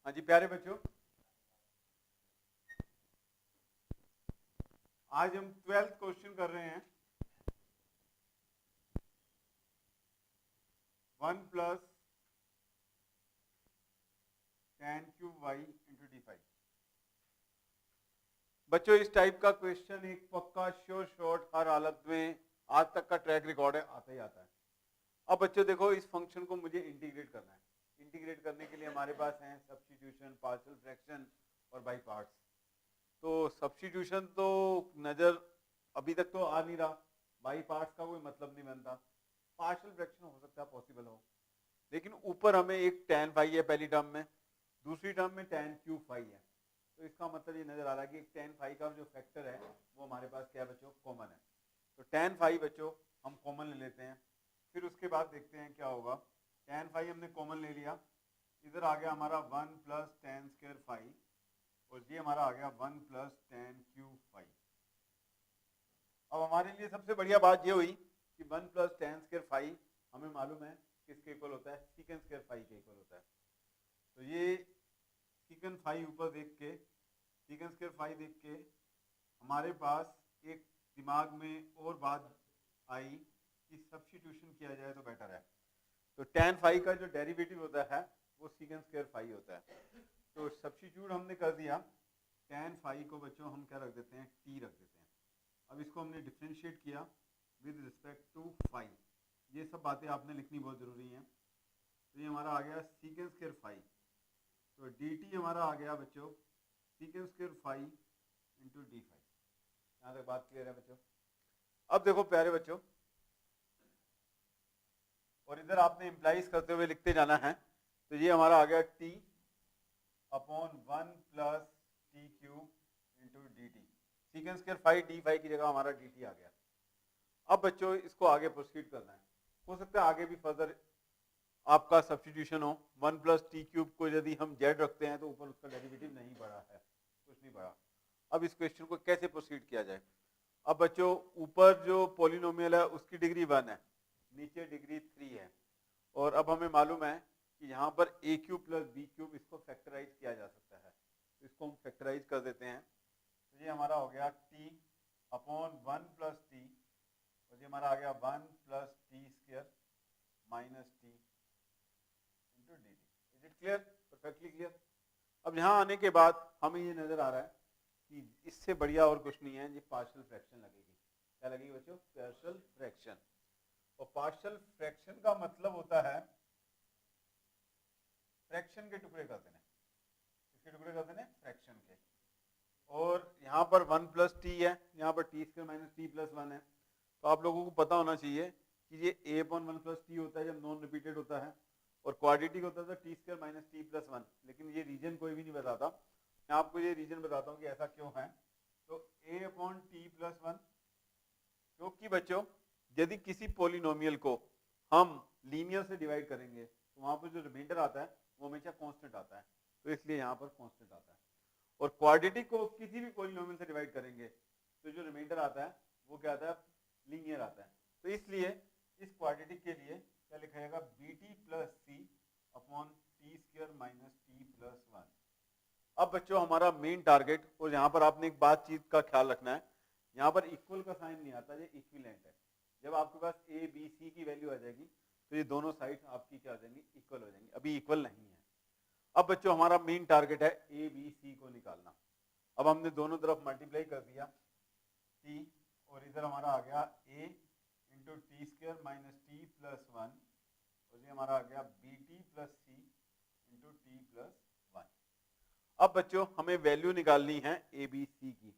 हाँ जी प्यारे बच्चों, आज हम 12th क्वेश्चन कर रहे हैं। 1 plus tan cube y into d five. बच्चों इस टाइप का क्वेश्चन एक पक्का श्योर शॉर्ट हर हालत में आज तक का ट्रैक रिकॉर्ड है, आता ही आता है। अब बच्चों देखो, इस फंक्शन को मुझे इंटीग्रेट करना है। इंटीग्रेट करने के लिए हमारे पास हैं सब्स्टिट्यूशन, पार्शियल फ्रैक्शन और बाई पार्ट्स। तो सब्स्टिट्यूशन तो नजर अभी तक तो आ नहीं रहा, बाई पार्ट्स का कोई मतलब नहीं बनता। पार्शियल फ्रैक्शन हो सकता है पॉसिबल हो, लेकिन ऊपर हमें एक tan फाई है पहली टर्म में, दूसरी टर्म में tan क्यूब फाई है। तो इसका मतलब ये नजर आ रहा है कि एक tan फाई का जो फैक्टर है वो हमारे पास क्या है बच्चों, कॉमन है। तो tan फाई बच्चों हम कॉमन ले लेते हैं, फिर उसके बाद देखते हैं क्या होगा। tan फाई हमने कॉमन ले लिया, इधर आ गया हमारा 1 प्लस tan स्क्वायर फाई, और ये हमारा आ गया 1 प्लस tan क्यूब फाई। अब हमारे लिए सबसे बढ़िया बात ये हुई कि 1 प्लस tan स्क्वायर फाई हमें मालूम है किसके इक्वल होता है, सीकेंड स्क्वायर फाई के इक्वल होता है। तो ये सीकेंड फाई ऊपर देख के, सीकेंड स्क्वायर फाई देख के हमारे पास एक दिमाग में और बात आई कि सब्स्टिट्यूशन किया जाए तो बेटर है। तो tan फाई का जो डेरिवेटिव होता है वो सीकेंड स्क्वायर फाई होता है। तो सब्स्टिट्यूट हमने कर दिया, tan फाई को बच्चों हम क्या रख देते हैं, t रख देते हैं। अब इसको हमने डिफरेंशिएट किया विद रिस्पेक्ट टू फाई। ये सब बातें आपने लिखनी बहुत जरूरी है। तो ये हमारा आ गया सीकेंड स्क्वायर फाई, तो dt हमारा आ गया बच्चों secant square phi into d phi. यहाँ तक बात क्लियर है बच्चों? अब देखो प्यारे बच्चों, और इधर आपने इंप्लाइज करते हुए लिखते जाना है। तो ये हमारा आ गया t upon 1 plus t cube into d t. Secant square phi d phi की जगह हमारा डी टी आ गया। अब बच्चों इसको आगे प्रोसीड करना है। हो सकता है आगे भी फर्दर आपका सब्स्टिट्यूशन हो। 1 प्लस टी क्यूब को यदि हम जेड रखते हैं तो ऊपर उसका डेरिवेटिव नहीं बढ़ा है, कुछ नहीं बढ़ा। अब इस क्वेश्चन को कैसे प्रोसीड किया जाए? अब बच्चों ऊपर जो पॉलिनोमियल है उसकी डिग्री 1 है, नीचे डिग्री 3 है, और अब हमें मालूम है कि यहाँ पर ए क्यूब प्लस बी क्यूब, इसको फैक्टराइज किया जा सकता है। तो इसको हम फैक्टराइज कर देते हैं। तो ये हमारा हो गया टी अपॉन 1 प्लस टी, और ये हमारा आ गया 1 plus T square minus t into d t. Is it clear? Perfectly clear. अब यहाँ आने के बाद हमें ये नजर आ रहा है कि इससे बढ़िया और कुछ नहीं है, ये पार्शियल फ्रैक्शन लगेगी। क्या लगेगी बच्चों? Partial fraction. और पार्शियल फ्रैक्शन का मतलब होता है फ्रैक्शन के टुकड़े कर देने। किसके टुकड़े कर देने? फ्रैक्शन के। और यहाँ पर 1 प्लस टी है, यहाँ पर T square minus t plus 1 है। तो आप लोगों को पता होना चाहिए कि ये ए अपॉन 1 प्लस टी होता है जब नॉन रिपीटेड होता है, और क्वाड्रेटिक होता है T square minus t plus 1। लेकिन ये रीजन कोई भी नहीं बताता। मैं आपको ये रीजन बताता हूँ कि ऐसा क्यों है। तो ए अपॉन टी प्लस 1, क्योंकि बच्चों यदि किसी पॉलिनोमियल को हम लीनियर से डिवाइड करेंगे तो वहां पर जो रिमाइंडर आता है वो हमेशा कांस्टेंट आता है, तो इसलिए यहाँ पर कांस्टेंट आता है। और क्वाड्रेटिक को किसी भी पॉलिनोमियल से डिवाइड करेंगे तो जो रिमाइंडर आता है वो क्या आता है, लीनियर आता है। तो इसलिए इस क्वाड्रेटिक के लिए क्या लिखा जाएगा, b t plus c upon t square minus t plus 1। अब बच्चों हमारा मेन टारगेट, और यहाँ पर आपने एक बात चीज का ख्याल रखना है, यहाँ पर इक्वल का साइन नहीं आता, ये इक्विवेलेंट है। जब आपके पास ए बी सी की वैल्यू आ जाएगी तो ये दोनों साइड आपकी क्या हो जाएंगी, इक्वल हो जाएंगी। अभी इक्वल नहीं है। अब बच्चों हमारा मेन टारगेट है ए बी सी को निकालना। अब हमने दोनों तरफ मल्टीप्लाई कर दिया टी, और इधर हमारा आ गया a into t square minus t plus 1, और ये हमारा आ गया b t plus c into t plus 1। अब बच्चों हमें वैल्यू निकालनी है ए बी सी की।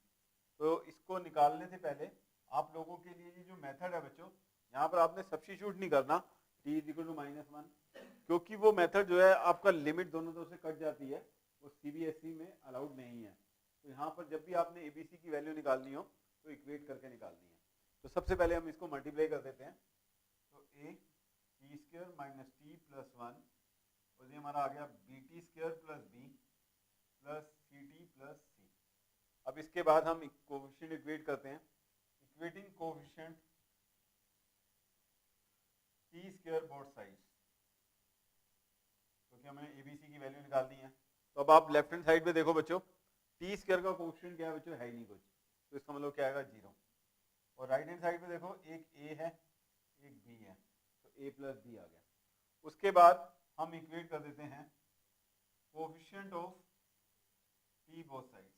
तो इसको निकालने से पहले आप लोगों के लिए ये जो मेथड है बच्चों, यहाँ पर आपने सब्स्टिट्यूट नहीं करना t इज इक्वल टू -1, क्योंकि वो मेथड जो है आपका लिमिट दोनों तरफ से कट जाती है, वो सीबीएसई में अलाउड नहीं है। तो यहाँ पर जब भी आपने एबीसी की वैल्यू निकालनी हो तो इक्वेट करके निकालनी है। तो सबसे पहले हम इसको मल्टीप्लाई कर देते हैं। तो a t square minus t plus 1, और ये हमारा आ गया b t square plus b plus c t plus c. अब इसके बाद हम कोएफिशिएंट इक्वेट करते हैं। Equating coefficient t square both sides, क्योंकि हमें एबीसी की वैल्यू निकालनी है। तो अब आप लेफ्ट हैंड साइड पे देखो बच्चों, टी स्क्वायर का कोएफिशिएंट क्या है बच्चों, है ही नहीं कुछ, तो इसका मतलब क्या आएगा 0। और राइट हैंड साइड पे देखो एक a है एक b है, तो a प्लस b आ गया। उसके बाद हम इक्वेट कर देते हैं coefficient of p both sides.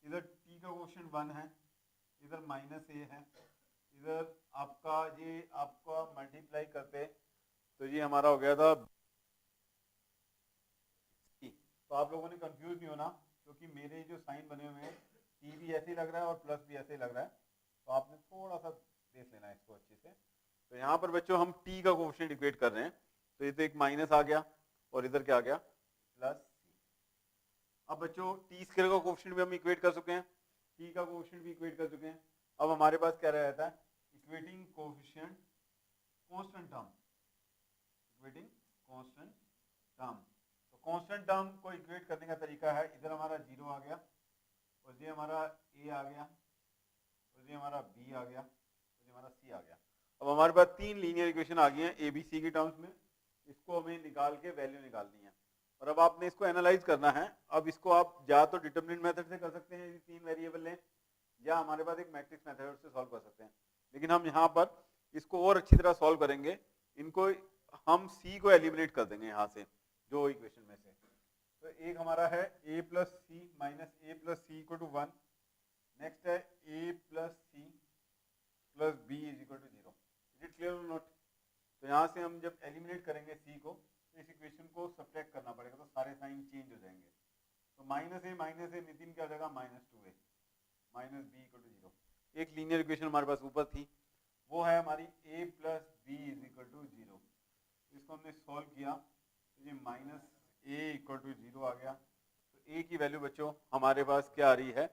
इधर t का कोएफिशिएंट 1 है, इधर माइनस a है, इधर आपका मल्टीप्लाई करते तो ये हमारा हो गया था c। तो आप लोगों ने कंफ्यूज नहीं होना, क्योंकि मेरे जो साइन बने हुए हैं t भी ऐसे ही लग रहा है और प्लस भी ऐसे ही लग रहा है, तो आपने थोड़ा सा देख लेना है इसको अच्छे से। तो यहाँ पर बच्चों हम t का कोएफिशिएंट इक्वेट कर रहे हैं, तो ये तो एक माइनस आ गया और इधर क्या आ गया प्लस c। अब बच्चों टी स्क्वायर का कोएफिशिएंट भी हम इक्वेट कर चुके हैं, t का कोएफिशिएंट भी इक्वेट कर चुके हैं। अब हमारे पास क्या रह जाता है, equating coefficient constant term, equating constant term. तो कांस्टेंट टर्म को इक्वेट करने का तरीका है, इधर हमारा 0 आ गया और ये हमारा a आ गया और ये हमारा b आ गया और ये हमारा c आ गया। अब हमारे पास 3 लीनियर इक्वेशन आ गई हैं a b c की टर्म्स में, इसको हमें निकाल के वैल्यू निकालनी है और अब आपने इसको एनालाइज करना है। अब इसको आप या तो डिटरमिनेंट मेथड से कर सकते हैं, यदि 3 वेरिएबल लें, या हमारे पास एक मैट्रिक्स मेथड से सॉल्व कर सकते हैं, लेकिन हम यहाँ पर इसको और अच्छी तरह सॉल्व करेंगे। इनको हम c को एलिमिनेट कर देंगे यहाँ से, दो इक्वेशन में से। तो एक हमारा है a plus c minus a plus c equal to 1, next है a plus c plus b is equal to 0। Is it clear और नॉट? तो यहाँ से हम जब एलिमिनेट करेंगे c को, तो इस इक्वेशन को सब्ट्रैक्ट करना पड़ेगा, तो सारे साइन चेंज हो जाएंगे। तो माइनस ए नितिन क्या हो जाएगा minus 2a minus b equal to 0। एक लीनियर इक्वेशन हमारे पास ऊपर थी, वो है हमारी a plus b is equal to 0। इसको हमने सॉल्व किया तो ये माइनस a इक्वल टू 0 आ गया। तो a की वैल्यू बच्चों हमारे पास क्या आ रही है,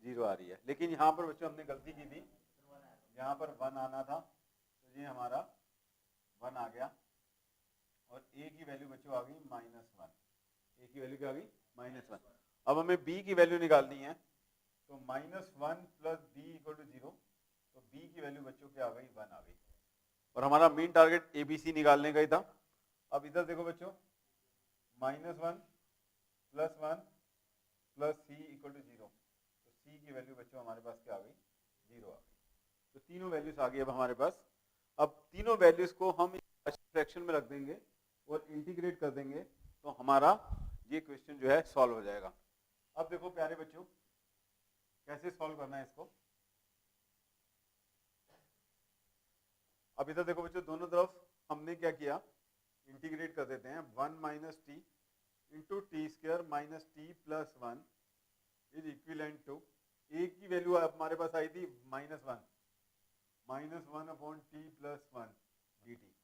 0 आ रही है। लेकिन यहाँ पर बच्चों हमने गलती की थी, यहाँ पर 1 आना था, तो ये हमारा 1 आ गया और a की वैल्यू बच्चों आ गई -1। a की वैल्यू क्या आ गई -1। अब हमें b की वैल्यू निकालनी है, तो -1 प्लस b इक्वल टू 0, तो b की वैल्यू बच्चों क्या आ गई 1 आ गई। और हमारा मेन टारगेट ABC निकालने का ही था। अब इधर देखो बच्चों, -1 plus 1 plus c equal to 0, तो c की वैल्यू बच्चों हमारे पास क्या आ गई 0 आ गई। तो तीनों वैल्यूज आ गई अब हमारे पास। अब तीनों वैल्यूज को हम फ्रैक्शन में रख देंगे और इंटीग्रेट कर देंगे, तो हमारा ये क्वेश्चन जो है सॉल्व हो जाएगा। अब देखो प्यारे बच्चों, कैसे सॉल्व करना है इसको। अब इधर देखो बच्चों, दोनों तरफ हमने क्या किया, इंटीग्रेट कर देते हैं। 1 minus t into t square minus t plus 1 is equivalent to, a की वैल्यू हमारे पास आई थी -1 upon t plus 1 d t.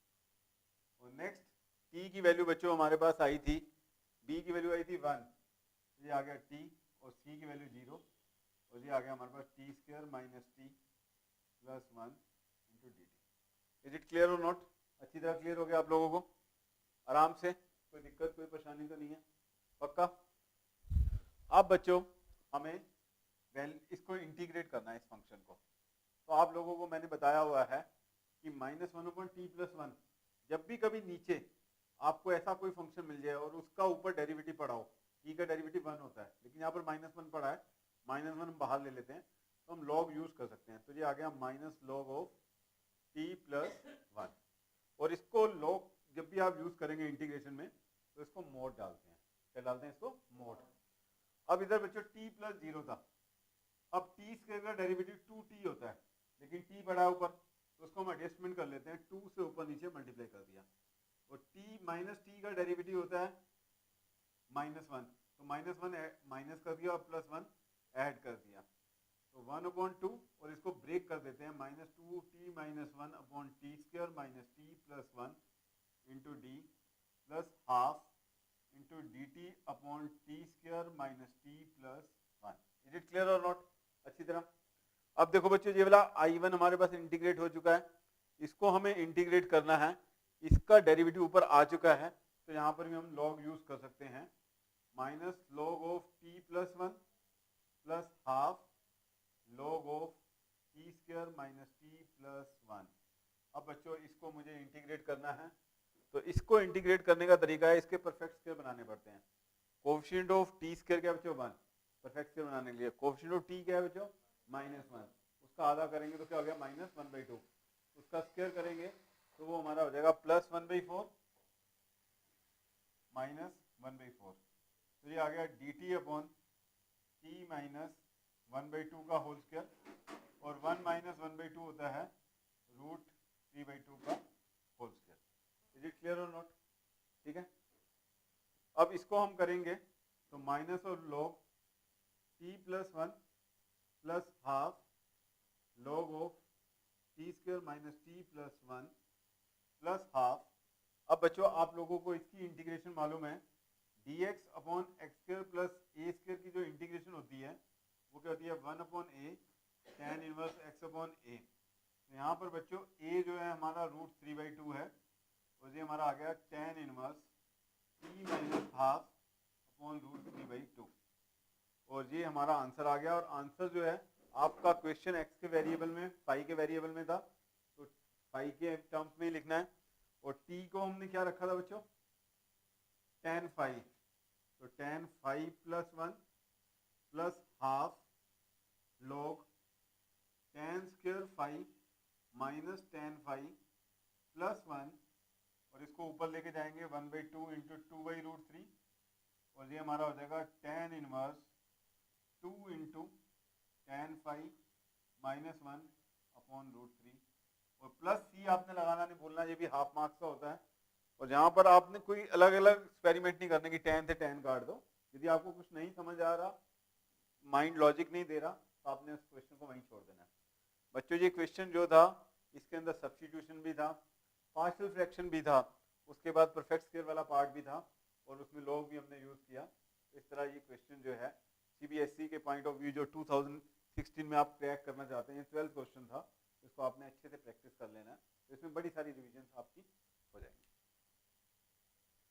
और नेक्स्ट टी की वैल्यू बच्चों हमारे पास आई थी, बी की वैल्यू आई थी 1, ये आ गया टी, और सी की वैल्यू 0, और ये आ गया हमारे पास t square minus t plus 1 into d t. Is it clear और नॉट? अच्छी तरह क्लियर हो गया आप लोगों को? आराम से, कोई दिक्कत कोई परेशानी तो नहीं है? पक्का? अब बच्चों हमें इसको इंटीग्रेट करना है इस फंक्शन को। तो आप लोगों को मैंने बताया हुआ है कि -1 अपॉन टी प्लस 1, जब भी कभी नीचे आपको ऐसा कोई फंक्शन मिल जाए और उसका ऊपर डेरिवेटिव पड़ा हो, टी का डेरिवेटिव 1 होता है, लेकिन यहाँ पर -1 पड़ा है, -1 हम बाहर ले लेते हैं, तो हम लॉग यूज कर सकते हैं। तो ये आ गया minus log of T plus 1। और इसको लॉग जब भी आप यूज करेंगे इंटीग्रेशन में, तो इसको मोड डालते हैं। क्या डालते हैं इसको? मोड। अब इधर बच्चों t प्लस 0 था, अब t स्क्वायर का डेरिवेटिव 2t होता है, लेकिन t बड़ा है ऊपर, तो उसको हम एडजस्टमेंट कर लेते हैं, 2 से ऊपर नीचे मल्टीप्लाई कर दिया। और t माइनस t का डेरिवेटिव होता है -1, तो -1 माइनस कर दिया और +1 ऐड कर दिया, तो 1/2, और इसको ब्रेक कर देते हैं, -2t minus 1 upon t square minus t plus 1 into D plus half into d T upon t square minus t plus 1। Is it clear और नॉट? अच्छी तरह। अब देखो बच्चों, ये वाला I1 हमारे पास इंटीग्रेट हो चुका है, इसको हमें इंटीग्रेट करना है, इसका डेरिवेटिव ऊपर आ चुका है, तो यहाँ पर भी हम लॉग यूज कर सकते हैं, minus log of T plus 1 plus half log of T square minus t plus 1। अब बच्चों इसको मुझे इंटीग्रेट करना है, तो इसको इंटीग्रेट करने का तरीका है, इसके परफेक्ट स्क्वायर बनाने पड़ते हैं। कोएफिशिएंट ऑफ टी स्क्वायर क्या बच्चों 1, परफेक्ट स्क्वायर बनाने के लिए कोएफिशिएंट ऑफ टी क्या है बच्चों -1, उसका आधा करेंगे तो क्या हो गया -1/2, उसका स्क्वायर करेंगे तो वो हमारा हो जाएगा +1/4 -1/4। तो ये आ गया dt अपॉन t -1/2 का होल स्क्वायर, और 1 - 1/2 होता है √3/2 का whole square. Is it clear और नॉट? ठीक है, अब इसको हम करेंगे तो माइनस और log t+1 plus half log of t square minus t+1 plus half. अब बच्चों आप लोगों को इसकी इंटीग्रेशन मालूम है, dx upon x square plus a square की जो इंटीग्रेशन होती है वो क्या होती है 1/a tan inverse x upon a। तो यहाँ पर बच्चों a जो है हमारा √3/2 है, और ये हमारा आ गया tan inverse t minus half upon √3/2, और ये हमारा आंसर आ गया। और आंसर जो है आपका क्वेश्चन x के वेरिएबल में फाई के वेरिएबल में था, तो फाई के टर्म्स में लिखना है, और t को हमने क्या रखा था बच्चों tan फाई, तो tan phi +1 plus half log tan square phi minus tan phi +1, और इसको ऊपर लेके जाएंगे 1/2 इंटू 2/√3, और ये हमारा हो जाएगा tan inverse 2 into tan phi -1 upon √3, और प्लस सी आपने लगाना नहीं भूलना, ये भी हाफ मार्क्स का होता है। और यहाँ पर आपने कोई अलग अलग एक्सपेरिमेंट नहीं करने की tan से tan काट दो, यदि आपको कुछ नहीं समझ आ रहा, माइंड लॉजिक नहीं दे रहा, तो आपने उस क्वेश्चन को वहीं छोड़ देना है। बच्चों ये क्वेश्चन जो था इसके अंदर सब्स्टिट्यूशन भी था, पार्शियल फ्रैक्शन भी था, उसके बाद परफेक्ट स्क्वायर वाला पार्ट भी था, और उसमें लॉग भी हमने यूज किया। इस तरह ये क्वेश्चन जो है सीबीएसई के पॉइंट ऑफ व्यू जो 2016 में आप क्रैक करना चाहते हैं, 12th क्वेश्चन था, इसको आपने अच्छे से प्रैक्टिस कर लेना है। तो इसमें बड़ी सारी रिविजन आपकी